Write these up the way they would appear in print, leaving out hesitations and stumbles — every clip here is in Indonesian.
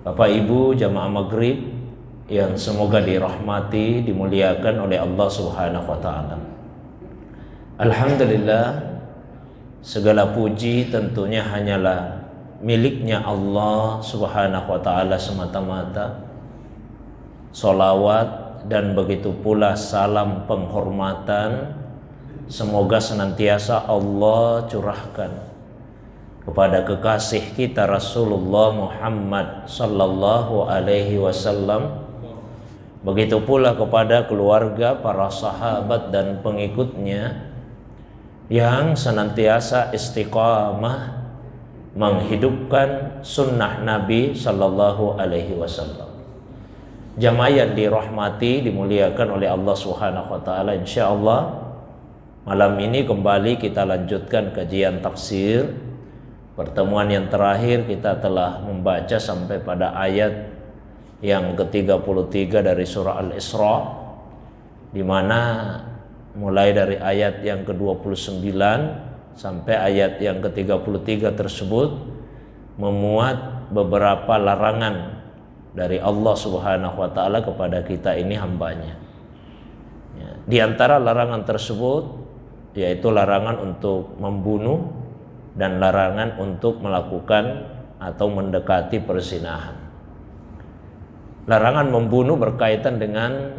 Bapak Ibu jamaah maghrib yang semoga dirahmati, dimuliakan oleh Allah Subhanahu wa ta'ala. Alhamdulillah, segala puji tentunya hanyalah miliknya Allah Subhanahu wa ta'ala semata-mata. Salawat dan begitu pula salam penghormatan semoga senantiasa Allah curahkan kepada kekasih kita Rasulullah Muhammad sallallahu alaihi wasallam, begitu pula kepada keluarga, para sahabat dan pengikutnya yang senantiasa istiqamah menghidupkan sunnah Nabi sallallahu alaihi wasallam. Jamaah yang dirahmati, dimuliakan oleh Allah Subhanahu wa taala, insyaallah malam ini kembali kita lanjutkan kajian tafsir. Pertemuan yang terakhir kita telah membaca sampai pada ayat yang ke-33 dari surah Al-Isra, di mana mulai dari ayat yang ke-29 sampai ayat yang ke-33 tersebut memuat beberapa larangan dari Allah Subhanahu wa taala kepada kita ini hambanya. Di antara larangan tersebut yaitu larangan untuk membunuh dan larangan untuk melakukan atau mendekati perzinahan. Larangan membunuh berkaitan dengan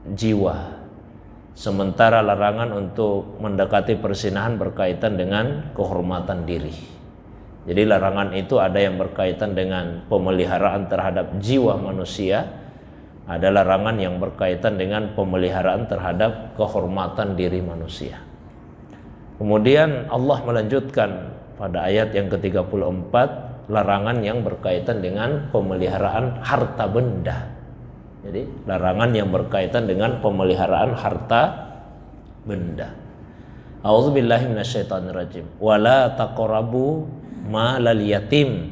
jiwa, sementara larangan untuk mendekati perzinahan berkaitan dengan kehormatan diri. Jadi larangan itu ada yang berkaitan dengan pemeliharaan terhadap jiwa manusia, ada larangan yang berkaitan dengan pemeliharaan terhadap kehormatan diri manusia. Kemudian Allah melanjutkan pada ayat yang ke-34 larangan yang berkaitan dengan pemeliharaan harta benda. Jadi larangan yang berkaitan dengan pemeliharaan harta benda. A'udzubillahi minasyaitonirrajim. Wala taqrabu malal yatim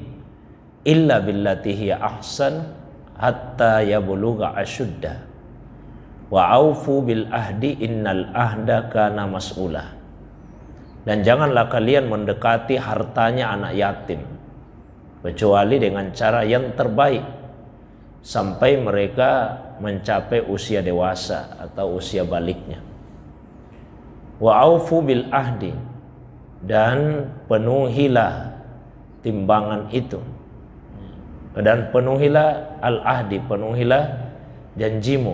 illa billati hiya ahsan hatta yablugha asyuddah. Wa aufu bil ahdi innal ahda kana mas'ula. Dan janganlah kalian mendekati hartanya anak yatim kecuali dengan cara yang terbaik sampai mereka mencapai usia dewasa atau usia baliknya. Wa aufu bil ahdi, dan penuhilah timbangan itu, dan penuhilah al ahdi, penuhilah janjimu.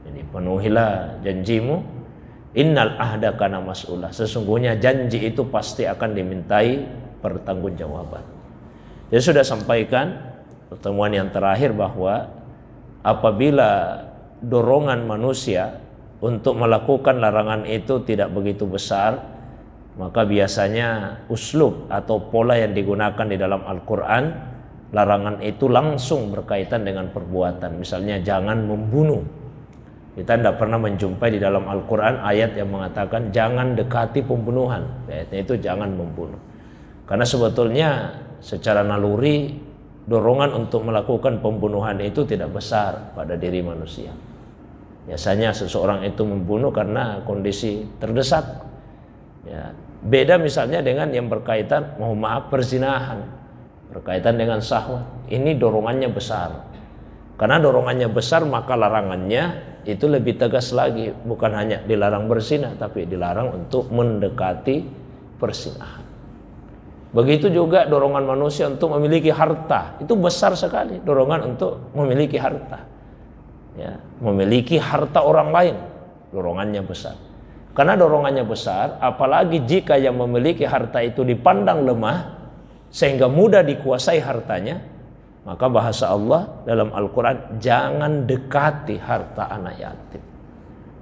Jadi penuhilah janjimu. Innal ahda kana mas'ulah, sesungguhnya janji itu pasti akan dimintai pertanggungjawaban. Jadi sudah sampaikan pertemuan yang terakhir bahwa apabila dorongan manusia untuk melakukan larangan itu tidak begitu besar, maka biasanya uslub atau pola yang digunakan di dalam Al-Quran, larangan itu langsung berkaitan dengan perbuatan. Misalnya jangan membunuh. Kita tidak pernah menjumpai di dalam Al-Quran ayat yang mengatakan jangan dekati pembunuhan. Ayatnya itu jangan membunuh. Karena sebetulnya secara naluri dorongan untuk melakukan pembunuhan itu tidak besar pada diri manusia. Biasanya seseorang itu membunuh karena kondisi terdesak. Ya, beda misalnya dengan yang berkaitan, mohon maaf, perzinahan, berkaitan dengan syahwat. Ini dorongannya besar. Karena dorongannya besar maka larangannya itu lebih tegas lagi, bukan hanya dilarang berzina tapi dilarang untuk mendekati perzinahan. Begitu juga dorongan manusia untuk memiliki harta, itu besar sekali dorongan untuk memiliki harta. Ya, memiliki harta orang lain, dorongannya besar. Karena dorongannya besar, apalagi jika yang memiliki harta itu dipandang lemah sehingga mudah dikuasai hartanya, maka bahasa Allah dalam Al-Quran, jangan dekati harta anak yatim.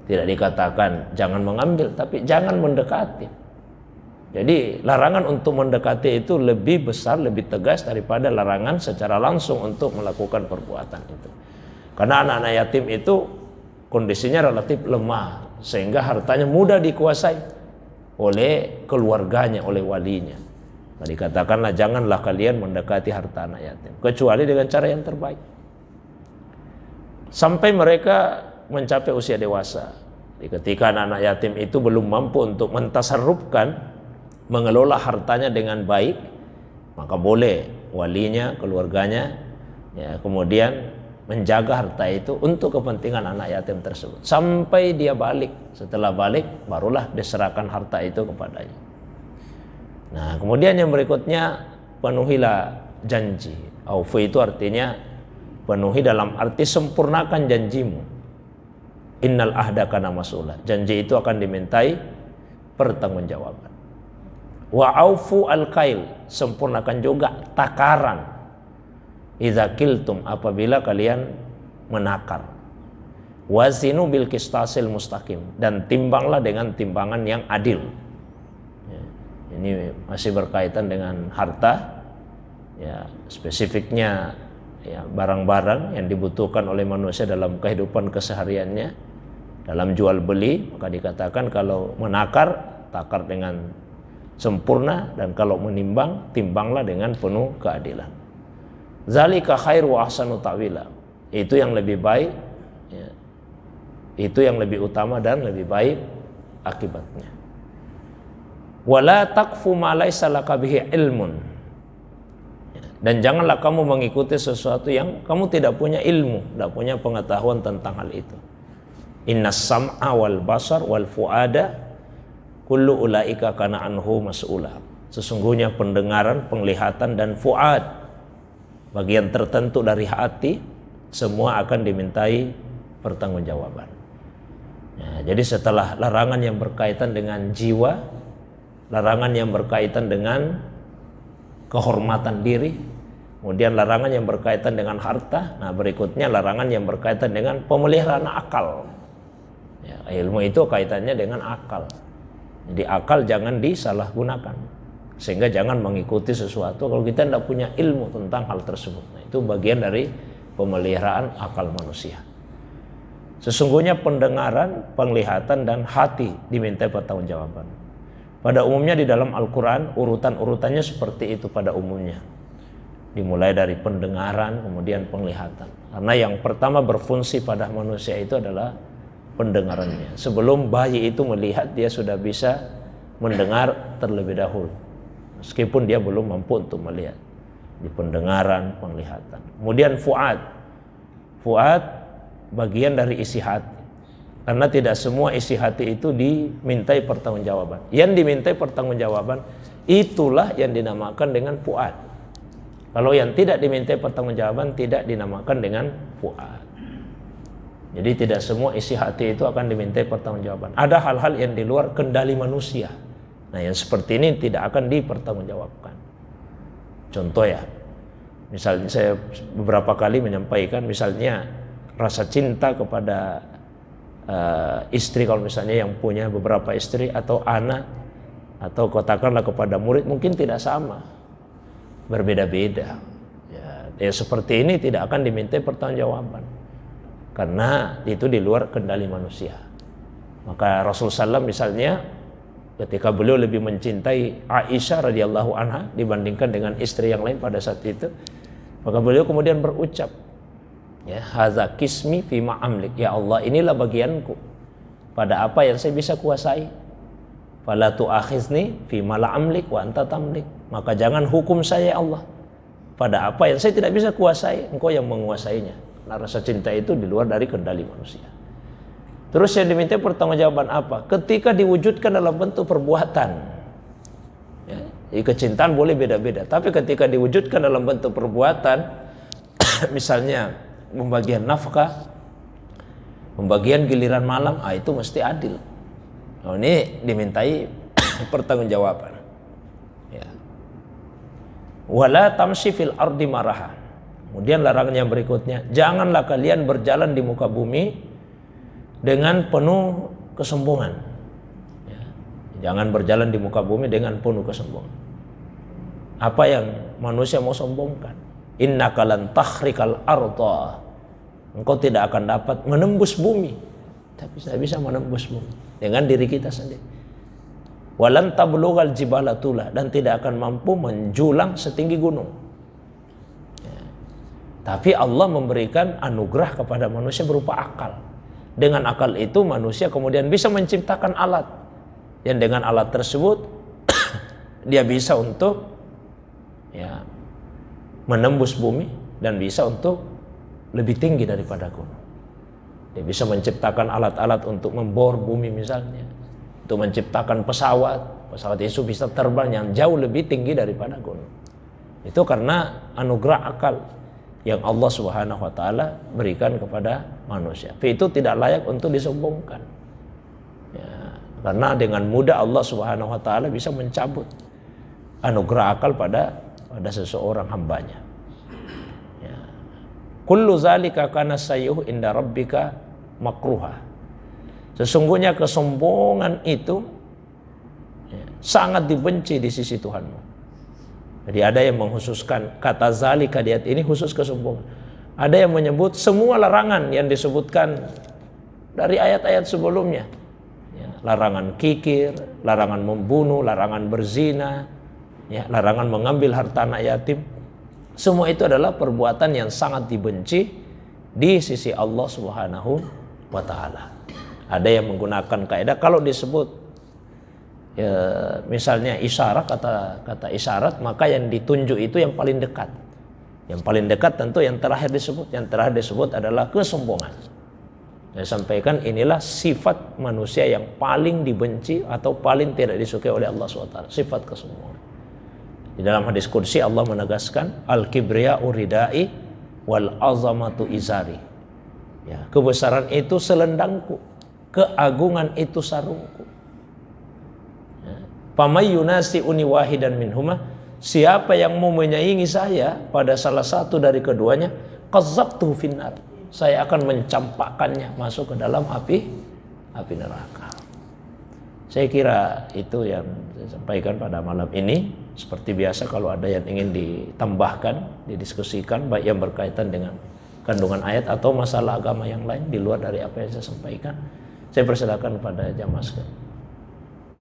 Tidak dikatakan jangan mengambil, tapi jangan mendekati. Jadi larangan untuk mendekati itu lebih besar, lebih tegas daripada larangan secara langsung untuk melakukan perbuatan itu. Karena anak-anak yatim itu kondisinya relatif lemah, sehingga hartanya mudah dikuasai oleh keluarganya, oleh walinya. Nah, dikatakanlah janganlah kalian mendekati harta anak yatim kecuali dengan cara yang terbaik sampai mereka mencapai usia dewasa. Ketika anak yatim itu belum mampu untuk mentasarrufkan, mengelola hartanya dengan baik, maka boleh walinya, keluarganya Ya, kemudian menjaga harta itu untuk kepentingan anak yatim tersebut sampai dia balik. Setelah balik barulah diserahkan harta itu kepadanya. Nah, kemudian yang berikutnya, penuhilah janji. Aufu itu artinya penuhi dalam arti sempurnakan janjimu. Innal ahda kana mas'ula. Janji itu akan dimintai pertanggungjawaban. Wa aufu al-kail, sempurnakan juga takaran. Idza kiltum, apabila kalian menakar. Wazinu bil qistasil mustaqim, dan timbanglah dengan timbangan yang adil. Ya, ini masih berkaitan dengan harta, ya, spesifiknya ya barang-barang yang dibutuhkan oleh manusia dalam kehidupan kesehariannya, dalam jual beli. Maka dikatakan kalau menakar, takar dengan sempurna, dan kalau menimbang, timbanglah dengan penuh keadilan. Zalika khair wa ahsanu ta'wila. Itu yang lebih baik, ya. Itu yang lebih utama dan lebih baik akibatnya. Wala taqfu ma laysa laka bihi ilmun. Dan janganlah kamu mengikuti sesuatu yang kamu tidak punya ilmu, tidak punya pengetahuan tentang hal itu. Innas sam'a wal basar wal fuada kullu ulaika kana anhu mas'ula. Sesungguhnya pendengaran, penglihatan, dan fuad, bagian tertentu dari hati, semua akan dimintai pertanggungjawaban. Ya, jadi setelah larangan yang berkaitan dengan jiwa, larangan yang berkaitan dengan kehormatan diri, kemudian larangan yang berkaitan dengan harta, nah berikutnya larangan yang berkaitan dengan pemeliharaan akal. Ya, ilmu itu kaitannya dengan akal. Jadi akal jangan disalahgunakan. Sehingga jangan mengikuti sesuatu kalau kita tidak punya ilmu tentang hal tersebut. Nah, itu bagian dari pemeliharaan akal manusia. Sesungguhnya pendengaran, penglihatan, dan hati dimintai pertanggungjawaban. Pada umumnya di dalam Al-Quran urutan-urutannya seperti itu pada umumnya. Dimulai dari pendengaran, kemudian penglihatan. Karena yang pertama berfungsi pada manusia itu adalah pendengarannya. Sebelum bayi itu melihat, dia sudah bisa mendengar terlebih dahulu. Meskipun dia belum mampu untuk melihat. Di pendengaran, penglihatan. Kemudian fuad. Fuad bagian dari isi hati. Karena tidak semua isi hati itu dimintai pertanggungjawaban. Yang dimintai pertanggungjawaban itulah yang dinamakan dengan fuad. Kalau yang tidak dimintai pertanggungjawaban tidak dinamakan dengan fuad. Jadi tidak semua isi hati itu akan dimintai pertanggungjawaban. Ada hal-hal yang di luar kendali manusia. Nah, yang seperti ini tidak akan dipertanggungjawabkan. Contoh ya, misalnya saya beberapa kali menyampaikan, misalnya rasa cinta kepada istri, kalau misalnya yang punya beberapa istri atau anak, atau katakanlah kepada murid, mungkin tidak sama, berbeda-beda. Ya, seperti ini tidak akan dimintai pertanggungjawaban, karena itu di luar kendali manusia. Maka Rasulullah SAW misalnya, ketika beliau lebih mencintai Aisyah radhiyallahu anha dibandingkan dengan istri yang lain pada saat itu, maka beliau kemudian berucap, ya, hadza qismi fima amlik, ya Allah, inilah bagianku pada apa yang saya bisa kuasai. Fala tu'akhizni fima la amlik wa anta tamlik, maka jangan hukum saya ya Allah pada apa yang saya tidak bisa kuasai, engkau yang menguasainya. Nah, rasa cinta itu di luar dari kendali manusia. Terus yang diminta pertanggungjawaban apa? Ketika diwujudkan dalam bentuk perbuatan, ya, kecintaan boleh beda-beda, tapi ketika diwujudkan dalam bentuk perbuatan, misalnya pembagian nafkah, pembagian giliran malam, itu mesti adil. Nah, ini dimintai pertanggungjawaban. Ya. Wala tamshi fil ardi maraha. Kemudian larangan yang berikutnya, janganlah kalian berjalan di muka bumi dengan penuh kesombongan. Ya. Jangan berjalan di muka bumi dengan penuh kesombongan. Apa yang manusia mau sombongkan? Innaka lan takhrikal arda. Engkau tidak akan dapat menembus bumi. Tapi saya bisa menembus bumi dengan diri kita sendiri. Walan tablughal jibala tula, dan tidak akan mampu menjulang setinggi gunung. Ya. Tapi Allah memberikan anugerah kepada manusia berupa akal. Dengan akal itu manusia kemudian bisa menciptakan alat, yang dengan alat tersebut dia bisa untuk, ya, menembus bumi, dan bisa untuk lebih tinggi daripada gunung. Dia bisa menciptakan alat-alat untuk membor bumi misalnya, untuk menciptakan pesawat itu bisa terbang yang jauh lebih tinggi daripada gunung. Itu karena anugerah akal yang Allah Subhanahu wa taala berikan kepada manusia. Itu tidak layak untuk disombongkan. Ya, karena dengan mudah Allah Subhanahu wa taala bisa mencabut anugerah akal pada seseorang hambanya. Ya. Kullu zalika kana sayyuhu inda rabbika makruha. Sesungguhnya kesombongan itu sangat dibenci di sisi Tuhanmu. Jadi ada yang mengkhususkan kata zalika di ayat ini khusus kesombongan. Ada yang menyebut semua larangan yang disebutkan dari ayat-ayat sebelumnya. Ya, larangan kikir, larangan membunuh, larangan berzina, ya, larangan mengambil harta anak yatim. Semua itu adalah perbuatan yang sangat dibenci di sisi Allah Subhanahu wa taala. Ada yang menggunakan kaidah kalau disebut ya, misalnya isyarat, kata isyarat, maka yang ditunjuk itu yang paling dekat. Yang paling dekat tentu yang terakhir disebut. Yang terakhir disebut adalah kesombongan. Saya sampaikan inilah sifat manusia yang paling dibenci atau paling tidak disukai oleh Allah SWT. Sifat kesombongan. Di dalam hadis qudsi Allah menegaskan al-kibriya'u ridai wal azamatu izari. Ya, kebesaran itu selendangku, keagungan itu sarungku. Famay yunasi'uni wahidan minhuma, siapa yang mau menyaingi saya pada salah satu dari keduanya, qazzabtuhu finnar, saya akan mencampakkannya masuk ke dalam api neraka. Saya kira itu yang saya sampaikan pada malam ini. Seperti biasa kalau ada yang ingin ditambahkan, didiskusikan baik yang berkaitan dengan kandungan ayat atau masalah agama yang lain di luar dari apa yang saya sampaikan, saya persilakan pada jamaah sekalian.